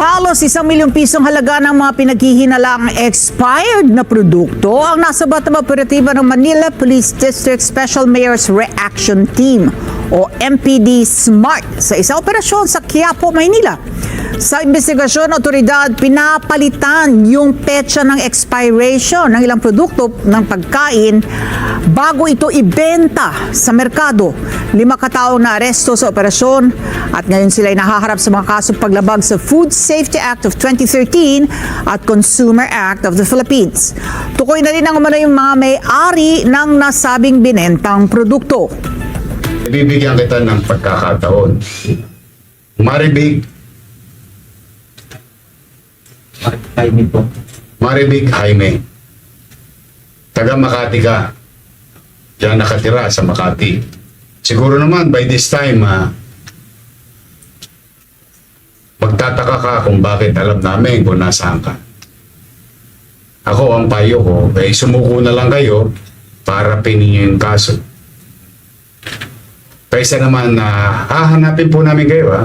Halos 1 milyong pisong halaga ng mga pinaghihinalaang expired na produkto ang nasabat ng operatiba ng Manila Police District Special Mayor's Reaction Team o MPD SMART sa isang operasyon sa Quiapo, Maynila. Sa investigasyon, otoridad pinapalitan yung petsa ng expiration ng ilang produkto ng pagkain bago ito ibenta sa merkado. 5 kataong naaresto sa operasyon at ngayon sila ay nahaharap sa mga kasong paglabag sa Food Safety Act of 2013 at Consumer Act of the Philippines. Tukoy na rin ang umano yung mga may-ari ng nasabing binentang produkto. Bibigyan kita ng pagkakataon. Maribig Jaime. Taga Makati ka. Diyan nakatira sa Makati. Siguro naman by this time, magtataka ka kung bakit alam namin kung nasaan ka. Ako, ang payo ko, sumuko na lang kayo para pininyo yung kaso. Kaysa naman hahanapin po namin kayo,